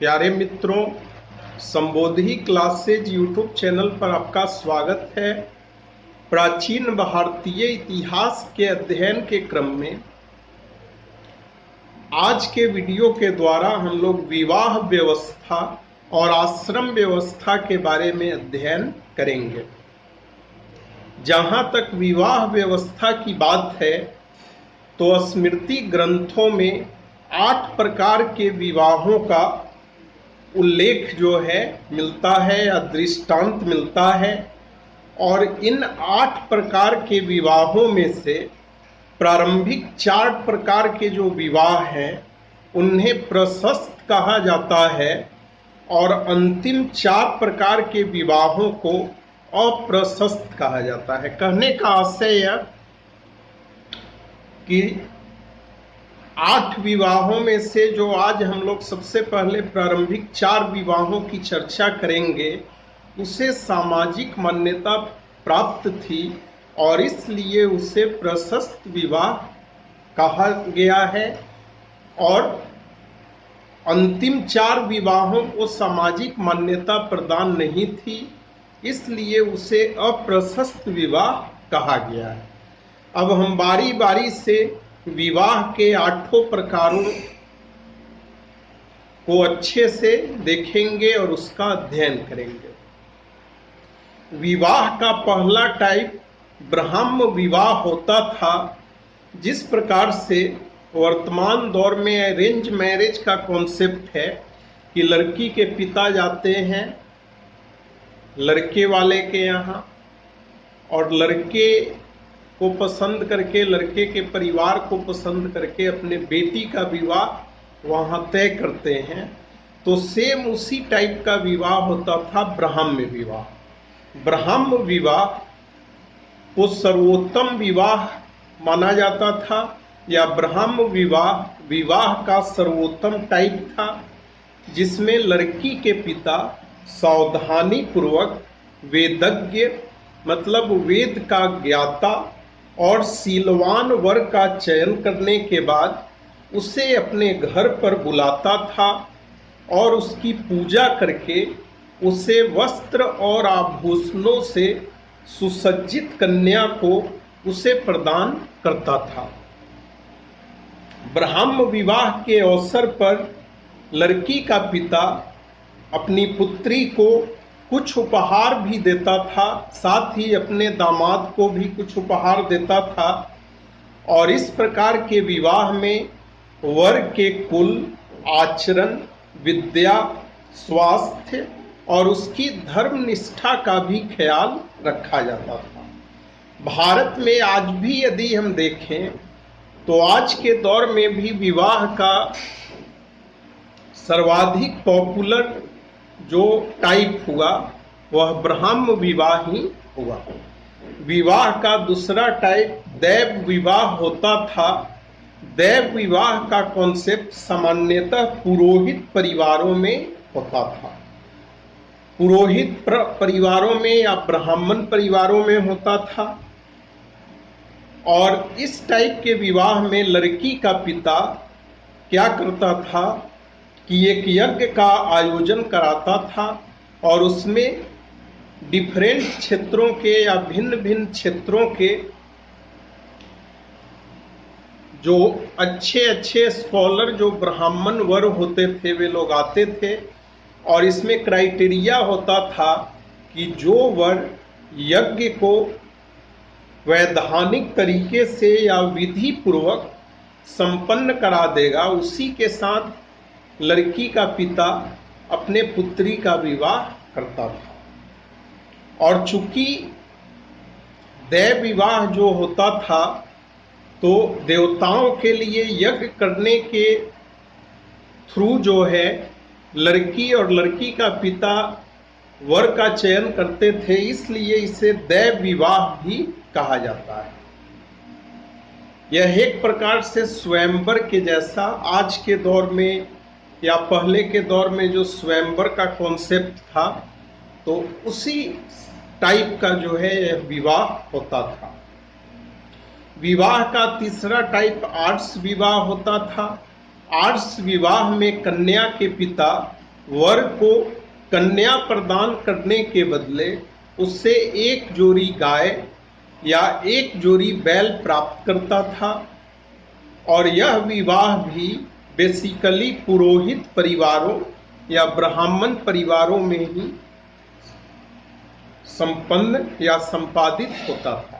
प्यारे मित्रों, संबोधि classes YouTube channel पर आपका स्वागत है। प्राचीन भारतीय इतिहास के अध्ययन के क्रम में आज के वीडियो के द्वारा हम लोग विवाह व्यवस्था और आश्रम व्यवस्था के बारे में अध्ययन करेंगे। जहाँ तक विवाह व्यवस्था की बात है तो स्मृति ग्रंथों में 8 प्रकार के विवाहों का उल्लेख जो है मिलता है या दृष्टांत मिलता है, और इन 8 प्रकार के विवाहों में से प्रारंभिक 4 प्रकार के जो विवाह हैं उन्हें प्रशस्त कहा जाता है और अंतिम 4 प्रकार के विवाहों को अप्रशस्त कहा जाता है। कहने का आशय यह कि 8 विवाहों में से जो आज हम लोग सबसे पहले प्रारंभिक 4 विवाहों की चर्चा करेंगे उसे सामाजिक मान्यता प्राप्त थी और इसलिए उसे प्रशस्त विवाह कहा गया है, और अंतिम 4 विवाहों को सामाजिक मान्यता प्रदान नहीं थी, इसलिए उसे अप्रशस्त विवाह कहा गया है। अब हम बारी बारी से विवाह के 8 प्रकारों को अच्छे से देखेंगे और उसका अध्ययन करेंगे। विवाह का पहला टाइप ब्राह्म विवाह होता था, जिस प्रकार से वर्तमान दौर में अरेंज मैरिज का कॉन्सेप्ट है कि लड़की के पिता जाते हैं लड़के वाले के यहाँ और लड़के को पसंद करके, लड़के के परिवार को पसंद करके अपने बेटी का विवाह वहाँ तय करते हैं। तो सेम उसी टाइप का विवाह होता था ब्राह्म विवाह। ब्राह्म विवाह को सर्वोत्तम विवाह माना जाता था, या ब्राह्म विवाह का सर्वोत्तम टाइप था, जिसमें लड़की के पिता सावधानी पूर्वक वेदज्ञ मतलब वेद का ज्ञाता और शीलवान वर का चयन करने के बाद उसे अपने घर पर बुलाता था और उसकी पूजा करके उसे वस्त्र और आभूषणों से सुसज्जित कन्या को उसे प्रदान करता था। ब्राह्म विवाह के अवसर पर लड़की का पिता अपनी पुत्री को कुछ उपहार भी देता था, साथ ही अपने दामाद को भी कुछ उपहार देता था, और इस प्रकार के विवाह में वर के कुल, आचरण, विद्या, स्वास्थ्य और उसकी धर्म निष्ठा का भी ख्याल रखा जाता था। भारत में आज भी यदि हम देखें तो आज के दौर में भी विवाह का सर्वाधिक पॉपुलर जो टाइप हुआ वह ब्राह्म विवाह ही हुआ। विवाह का दूसरा टाइप दैव विवाह होता था। दैव विवाह का कॉन्सेप्ट सामान्यतः पुरोहित परिवारों में होता था। पुरोहित परिवारों में या ब्राह्मण परिवारों में होता था, और इस टाइप के विवाह में लड़की का पिता क्या करता था कि एक यज्ञ का आयोजन कराता था और उसमें डिफरेंट क्षेत्रों के या भिन्न भिन्न क्षेत्रों के जो अच्छे स्कॉलर जो ब्राह्मण वर होते थे वे लोग आते थे, और इसमें क्राइटेरिया होता था कि जो वर यज्ञ को वैधानिक तरीके से या विधि पूर्वक संपन्न करा देगा उसी के साथ लड़की का पिता अपने पुत्री का विवाह करता था। और चूंकि दैव विवाह जो होता था तो देवताओं के लिए यज्ञ करने के थ्रू जो है लड़की और लड़की का पिता वर का चयन करते थे, इसलिए इसे दैव विवाह भी कहा जाता है। यह एक प्रकार से स्वयंवर के जैसा आज के दौर में या पहले के दौर में जो स्वयंवर का कॉन्सेप्ट था तो उसी टाइप का जो है यह विवाह होता था। विवाह का तीसरा टाइप आर्ट्स विवाह होता था। आर्ट्स विवाह में कन्या के पिता वर को कन्या प्रदान करने के बदले उससे एक जोड़ी गाय या एक जोड़ी बैल प्राप्त करता था। और यह विवाह भी बेसिकली पुरोहित परिवारों या ब्राह्मण परिवारों में ही संपन्न या संपादित होता था।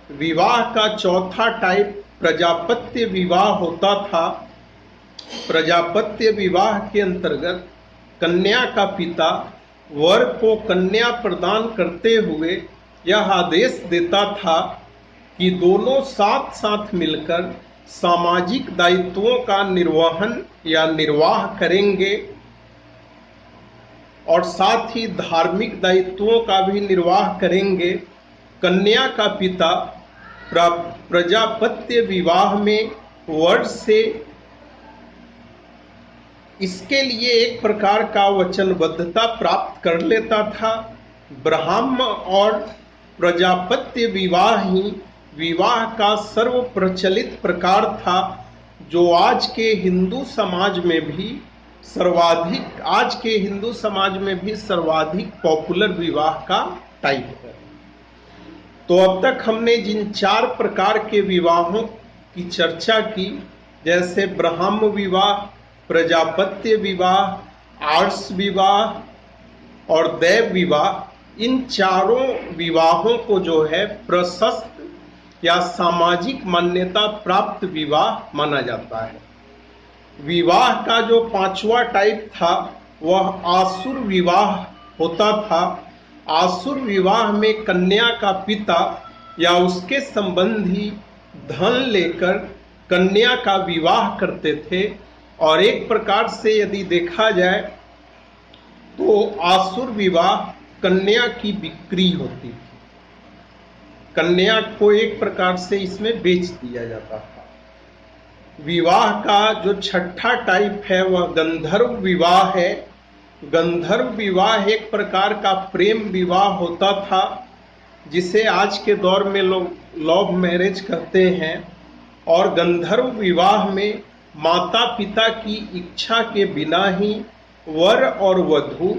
विवाह का चौथा टाइप प्रजापत्य विवाह होता था। प्रजापत्य विवाह के अंतर्गत कन्या का पिता वर को कन्या प्रदान करते हुए यह आदेश देता था कि दोनों साथ साथ मिलकर सामाजिक दायित्वों का निर्वहन या निर्वाह करेंगे और साथ ही धार्मिक दायित्वों का भी निर्वाह करेंगे। कन्या का पिता प्रजापत्य विवाह में वर से इसके लिए एक प्रकार का वचनबद्धता प्राप्त कर लेता था। ब्राह्म और प्रजापत्य विवाह ही विवाह का सर्व प्रचलित प्रकार था, जो आज के हिंदू समाज में भी सर्वाधिक पॉपुलर विवाह का टाइप है। तो अब तक हमने जिन 4 प्रकार के विवाहों की चर्चा की, जैसे ब्राह्म विवाह, प्रजापत्य विवाह, आर्ष विवाह और दैव विवाह, इन चारों विवाहों को जो है प्रशस्त या सामाजिक मान्यता प्राप्त विवाह माना जाता है। विवाह का जो 5वां टाइप था वह आसुर विवाह होता था। आसुर विवाह में कन्या का पिता या उसके संबंधी धन लेकर कन्या का विवाह करते थे। और एक प्रकार से यदि देखा जाए तो आसुर विवाह कन्या की बिक्री होती थी। कन्या को एक प्रकार से इसमें बेच दिया जाता था। विवाह का जो 6ठा टाइप है वह गंधर्व विवाह है। गंधर्व विवाह एक प्रकार का प्रेम विवाह होता था, जिसे आज के दौर में लोग लव मैरिज कहते हैं। और गंधर्व विवाह में माता पिता की इच्छा के बिना ही वर और वधू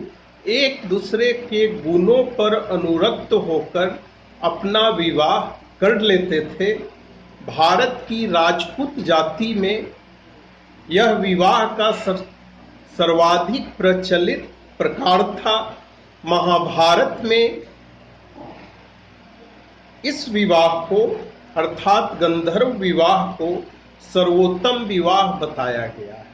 एक दूसरे के गुणों पर अनुरक्त होकर अपना विवाह कर लेते थे। भारत की राजपूत जाति में यह विवाह का सर्वाधिक प्रचलित प्रकार था। महाभारत में इस विवाह को अर्थात गंधर्व विवाह को सर्वोत्तम विवाह बताया गया है।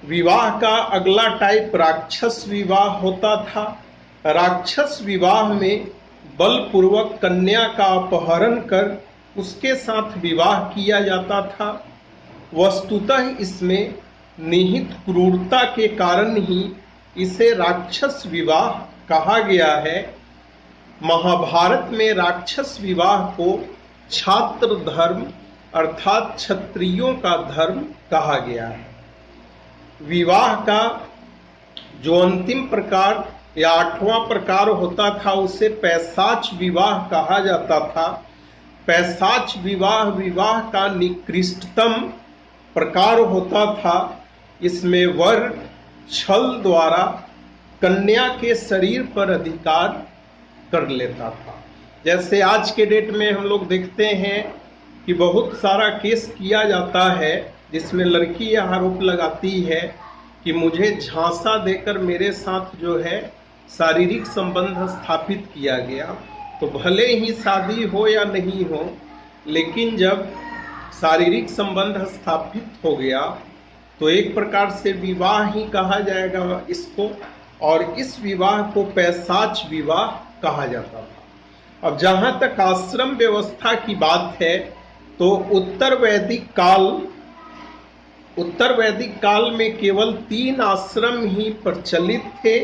विवाह का अगला टाइप राक्षस विवाह होता था। राक्षस विवाह में बलपूर्वक कन्या का अपहरण कर उसके साथ विवाह किया जाता था। वस्तुतः इसमें निहित क्रूरता के कारण ही इसे राक्षस विवाह कहा गया है। महाभारत में राक्षस विवाह को छात्र धर्म अर्थात क्षत्रियों का धर्म कहा गया है। विवाह का जो अंतिम प्रकार या 8वां प्रकार होता था उसे पैशाच विवाह कहा जाता था। पैशाच विवाह विवाह का निकृष्टतम प्रकार होता था। इसमें वर छल द्वारा कन्या के शरीर पर अधिकार कर लेता था। जैसे आज के डेट में हम लोग देखते हैं कि बहुत सारा केस किया जाता है जिसमें लड़की यह आरोप लगाती है कि मुझे झांसा देकर मेरे साथ जो है शारीरिक संबंध स्थापित किया गया। तो भले ही शादी हो या नहीं हो, लेकिन जब शारीरिक संबंध स्थापित हो गया तो एक प्रकार से विवाह ही कहा जाएगा इसको, और इस विवाह को पैशाच विवाह कहा जाता था। अब जहां तक आश्रम व्यवस्था की बात है तो उत्तर वैदिक काल में केवल 3 आश्रम ही प्रचलित थे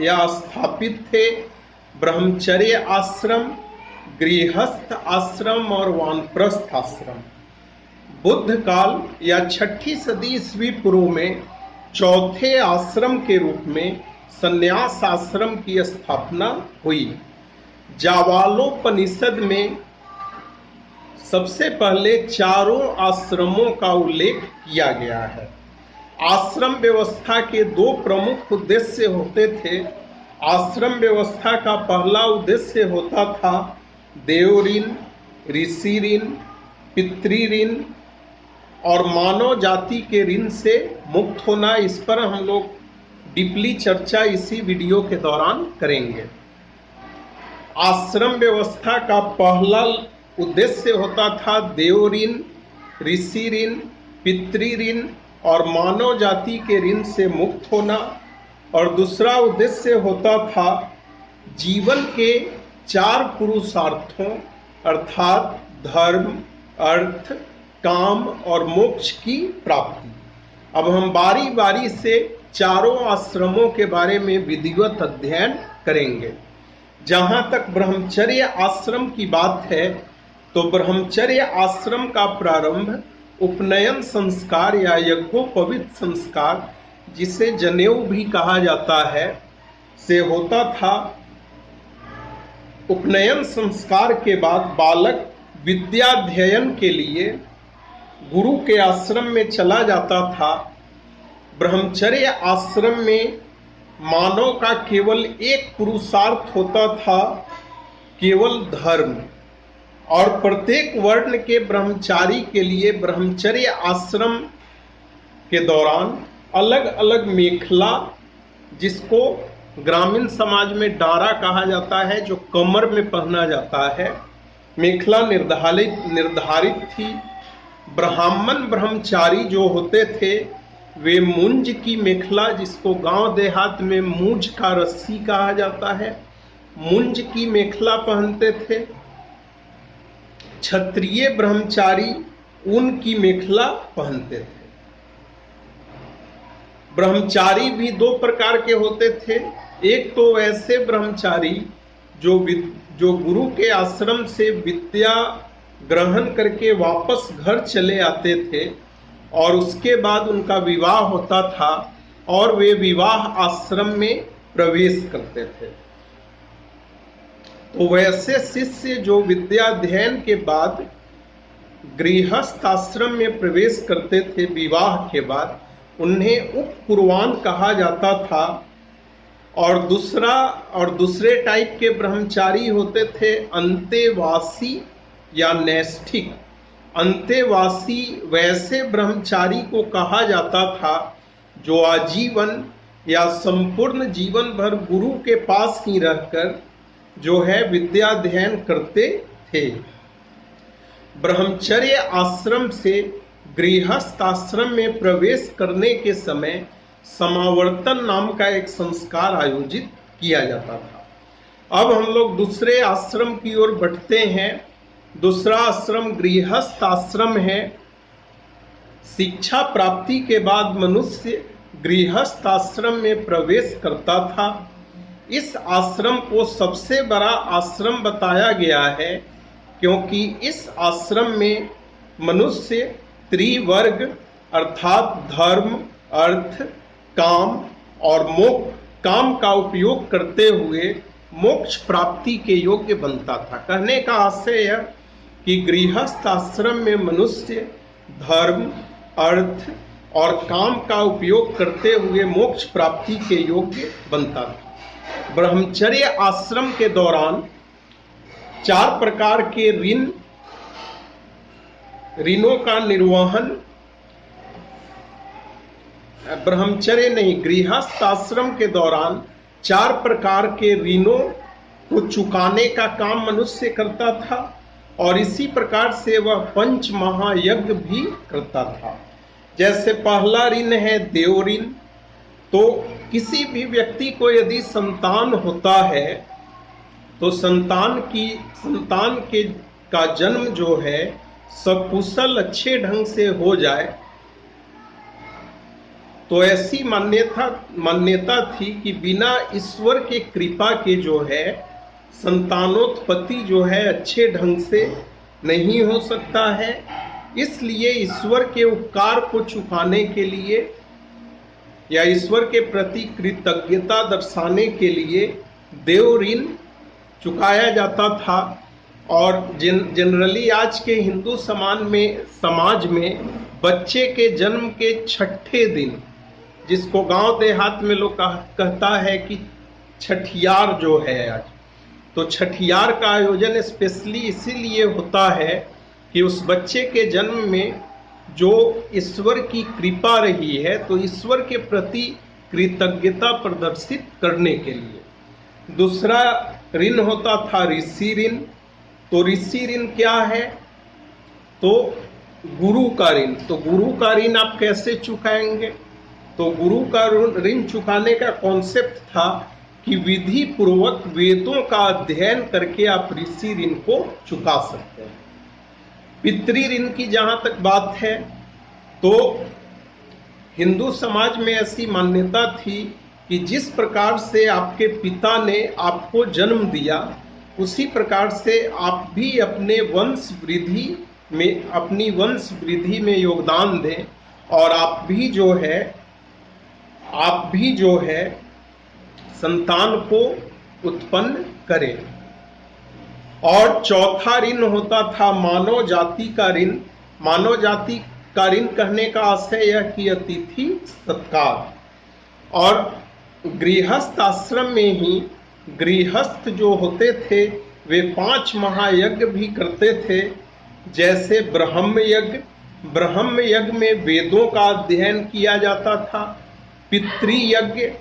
या स्थापित थे। ब्रह्मचर्य आश्रम, गृहस्थ आश्रम और वानप्रस्थ आश्रम। बुद्ध काल या 6ठी सदी ईस्वी पूर्व में चौथे आश्रम के रूप में संन्यास आश्रम की स्थापना हुई। जावालोपनिषद में सबसे पहले 4 आश्रमों का उल्लेख किया गया है। आश्रम व्यवस्था के दो प्रमुख उद्देश्य होते थे। आश्रम व्यवस्था का पहला उद्देश्य होता था देव ऋण, ऋषि ऋण, पितृ ऋण और मानव जाति के ऋण से मुक्त होना। इस पर हम लोग डीपली चर्चा इसी वीडियो के दौरान करेंगे। आश्रम व्यवस्था का पहला उद्देश्य होता था देव ऋण, ऋषि ऋण, पितृ ऋण और मानव जाति के ऋण से मुक्त होना, और दूसरा उद्देश्य होता था जीवन के 4 पुरुषार्थों अर्थात धर्म, अर्थ, काम और मोक्ष की प्राप्ति। अब हम बारी बारी से चारों आश्रमों के बारे में विधिवत अध्ययन करेंगे। जहाँ तक ब्रह्मचर्य आश्रम की बात है तो ब्रह्मचर्य आश्रम का प्रारंभ उपनयन संस्कार या यज्ञोपवीत संस्कार, जिसे जनेऊ भी कहा जाता है, से होता था। उपनयन संस्कार के बाद बालक विद्याध्ययन के लिए गुरु के आश्रम में चला जाता था। ब्रह्मचर्य आश्रम में मानव का केवल एक पुरुषार्थ होता था, केवल धर्म, और प्रत्येक वर्ण के ब्रह्मचारी के लिए ब्रह्मचर्य आश्रम के दौरान अलग अलग मेखला, जिसको ग्रामीण समाज में डारा कहा जाता है, जो कमर में पहना जाता है, मेखला निर्धारित थी। ब्राह्मण ब्रह्मचारी जो होते थे वे मुंज की मेखला, जिसको गांव देहात में मूंज का रस्सी कहा जाता है, मुंज की मेखला पहनते थे। क्षत्रिय ब्रह्मचारी ऊन की मेखला पहनते थे। ब्रह्मचारी भी 2 प्रकार के होते थे। एक तो ऐसे ब्रह्मचारी जो गुरु के आश्रम से विद्या ग्रहण करके वापस घर चले आते थे और उसके बाद उनका विवाह होता था और वे विवाह आश्रम में प्रवेश करते थे। तो वैसे शिष्य जो विद्याध्ययन के बाद गृहस्थ आश्रम में प्रवेश करते थे विवाह के बाद, उन्हें उपकुर्वान कहा जाता था। और दूसरे टाइप के ब्रह्मचारी होते थे अंतेवासी या नैष्ठिक। अंतेवासी वैसे ब्रह्मचारी को कहा जाता था जो आजीवन या संपूर्ण जीवन भर गुरु के पास ही रहकर जो है विद्याध्ययन करते थे। ब्रह्मचर्य आश्रम से गृहस्थ आश्रम में प्रवेश करने के समय समावर्तन नाम का एक संस्कार आयोजित किया जाता था। अब हम लोग दूसरे आश्रम की ओर बढ़ते हैं। दूसरा आश्रम गृहस्थ आश्रम है। शिक्षा प्राप्ति के बाद मनुष्य गृहस्थ आश्रम में प्रवेश करता था। इस आश्रम को सबसे बड़ा आश्रम बताया गया है क्योंकि इस आश्रम में मनुष्य त्रिवर्ग अर्थात धर्म, अर्थ, काम और मोक्ष, काम का उपयोग करते हुए मोक्ष प्राप्ति के योग्य बनता था। कहने का आशय यह कि गृहस्थ आश्रम में मनुष्य धर्म, अर्थ और काम का उपयोग करते हुए मोक्ष प्राप्ति के योग्य बनता था। ब्रह्मचर्य आश्रम के दौरान 4 प्रकार के ऋणों का निर्वहन गृहस्थ आश्रम के दौरान 4 प्रकार के ऋणों को चुकाने का काम मनुष्य करता था और इसी प्रकार से वह 5 महायज्ञ भी करता था। जैसे पहला ऋण है देव ऋण। तो किसी भी व्यक्ति को यदि संतान होता है तो संतान का जन्म जो है सकुशल अच्छे ढंग से हो जाए, तो ऐसी मान्यता थी कि बिना ईश्वर के कृपा के जो है संतानोत्पत्ति जो है अच्छे ढंग से नहीं हो सकता है। इसलिए ईश्वर के उपकार को चुकाने के लिए या ईश्वर के प्रति कृतज्ञता दर्शाने के लिए देव ऋण चुकाया जाता था। और जनरली आज के हिंदू समाज में बच्चे के जन्म के 6ठे दिन जिसको गांव देहात में लोग कहता है कि छठियार जो है आज, तो छठियार का आयोजन स्पेशली इसीलिए होता है कि उस बच्चे के जन्म में जो ईश्वर की कृपा रही है, तो ईश्वर के प्रति कृतज्ञता प्रदर्शित करने के लिए। दूसरा ऋण होता था ऋषि ऋण। तो ऋषि ऋण क्या है? तो गुरु का ऋण। तो गुरु का ऋण आप कैसे चुकाएंगे? तो गुरु का ऋण चुकाने का कॉन्सेप्ट था कि विधि पूर्वक वेदों का अध्ययन करके आप ऋषि ऋण को चुका सकते हैं। पितृ ऋण की जहां तक बात है, तो हिंदू समाज में ऐसी मान्यता थी कि जिस प्रकार से आपके पिता ने आपको जन्म दिया, उसी प्रकार से आप भी अपने वंश वृद्धि में योगदान दें और आप भी जो है संतान को उत्पन्न करें। और चौथा ऋण होता था मानव जाति का ऋण। मानव जाति का ऋण कहने का आशय यह कि अतिथि सत्कार। और गृहस्थ आश्रम में ही गृहस्थ जो होते थे वे 5 महायज्ञ भी करते थे, जैसे ब्रह्म यज्ञ में वेदों का अध्ययन किया जाता था। पितृयज्ञ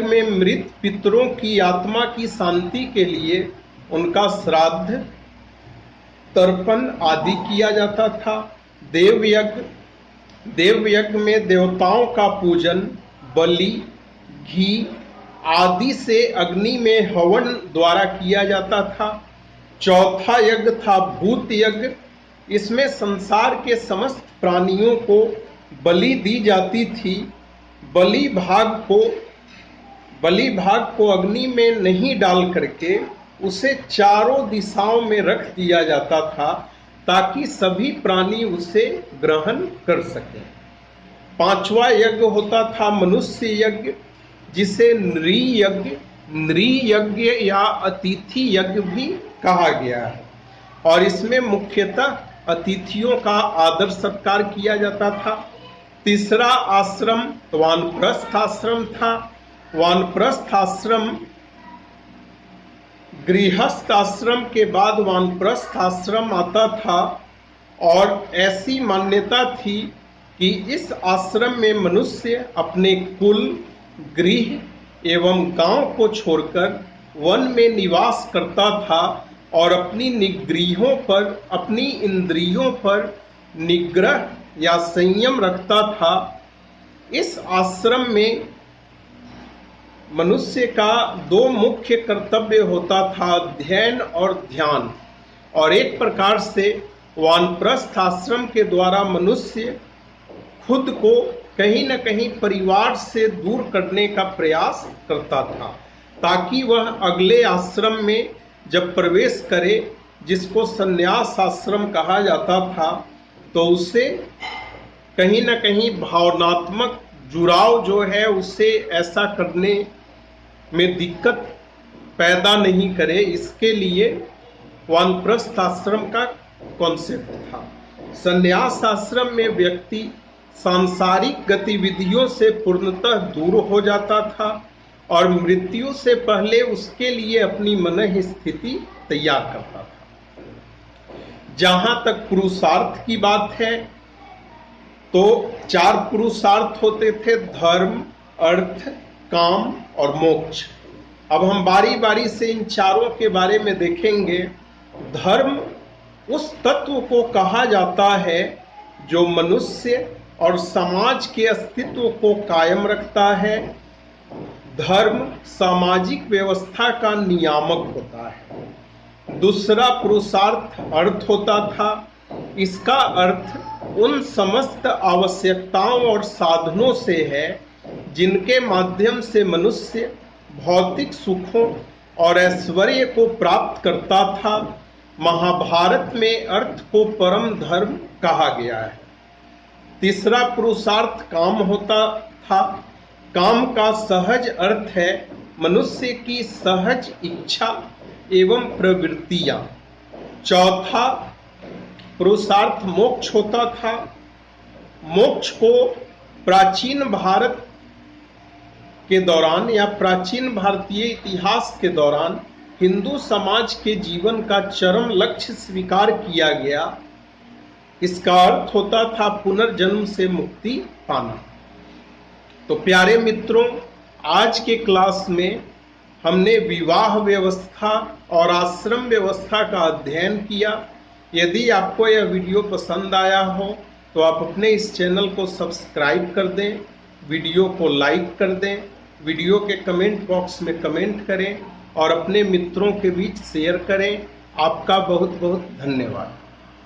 में मृत पितरों की आत्मा की शांति के लिए उनका श्राद्ध तर्पण आदि किया जाता था। देवयज्ञ में देवताओं का पूजन, बलि, घी आदि से अग्नि में हवन द्वारा किया जाता था। चौथा यज्ञ था भूत यज्ञ। इसमें संसार के समस्त प्राणियों को बलि दी जाती थी। बलि भाग को अग्नि में नहीं डाल करके उसे चारों दिशाओं में रख दिया जाता था ताकि सभी प्राणी उसे ग्रहण कर सकें। 5वां यज्ञ होता था मनुष्य यज्ञ, जिसे नृयज्ञ या अतिथि यज्ञ भी कहा गया है। और इसमें मुख्यतः अतिथियों का आदर सत्कार किया जाता था। तीसरा आश्रम वानप्रस्थ आश्रम था। वानप्रस्थ आश्रम गृहस्थ आश्रम के बाद वानप्रस्थ आश्रम आता था। और ऐसी मान्यता थी कि इस आश्रम में मनुष्य अपने कुल, गृह एवं गांव को छोड़कर वन में निवास करता था और अपनी इंद्रियों पर निग्रह या संयम रखता था। इस आश्रम में मनुष्य का 2 मुख्य कर्तव्य होता था, अध्ययन और ध्यान। और एक प्रकार से वानप्रस्थ आश्रम के द्वारा मनुष्य खुद को कहीं न कहीं परिवार से दूर करने का प्रयास करता था, ताकि वह अगले आश्रम में जब प्रवेश करे, जिसको संन्यास आश्रम कहा जाता था, तो उसे कहीं न कहीं भावनात्मक जुड़ाव जो है उसे ऐसा करने में दिक्कत पैदा नहीं करे। इसके लिए वानप्रस्थ आश्रम का कॉन्सेप्ट था। संन्यास आश्रम में व्यक्ति सांसारिक गतिविधियों से पूर्णतः दूर हो जाता था और मृत्यु से पहले उसके लिए अपनी मन स्थिति तैयार करता था। जहां तक पुरुषार्थ की बात है, तो 4 पुरुषार्थ होते थे, धर्म, अर्थ, काम और मोक्ष। अब हम बारी बारी से इन चारों के बारे में देखेंगे। धर्म उस तत्व को कहा जाता है जो मनुष्य और समाज के अस्तित्व को कायम रखता है। धर्म सामाजिक व्यवस्था का नियामक होता है। दूसरा पुरुषार्थ अर्थ होता था। इसका अर्थ उन समस्त आवश्यकताओं और साधनों से है जिनके माध्यम से मनुष्य भौतिक सुखों और ऐश्वर्य को प्राप्त करता था। महाभारत में अर्थ को परम धर्म कहा गया है। तीसरा पुरुषार्थ काम होता था। काम का सहज अर्थ है मनुष्य की सहज इच्छा एवं प्रवृत्तियां। चौथा पुरुषार्थ मोक्ष होता था। मोक्ष को प्राचीन भारत के दौरान या प्राचीन भारतीय इतिहास के दौरान हिंदू समाज के जीवन का चरम लक्ष्य स्वीकार किया गया। इसका अर्थ होता था पुनर्जन्म से मुक्ति पाना। तो प्यारे मित्रों, आज के क्लास में हमने विवाह व्यवस्था और आश्रम व्यवस्था का अध्ययन किया। यदि आपको यह वीडियो पसंद आया हो तो आप अपने इस चैनल को सब्सक्राइब कर दें, वीडियो को लाइक कर दें, वीडियो के कमेंट बॉक्स में कमेंट करें और अपने मित्रों के बीच शेयर करें। आपका बहुत बहुत धन्यवाद।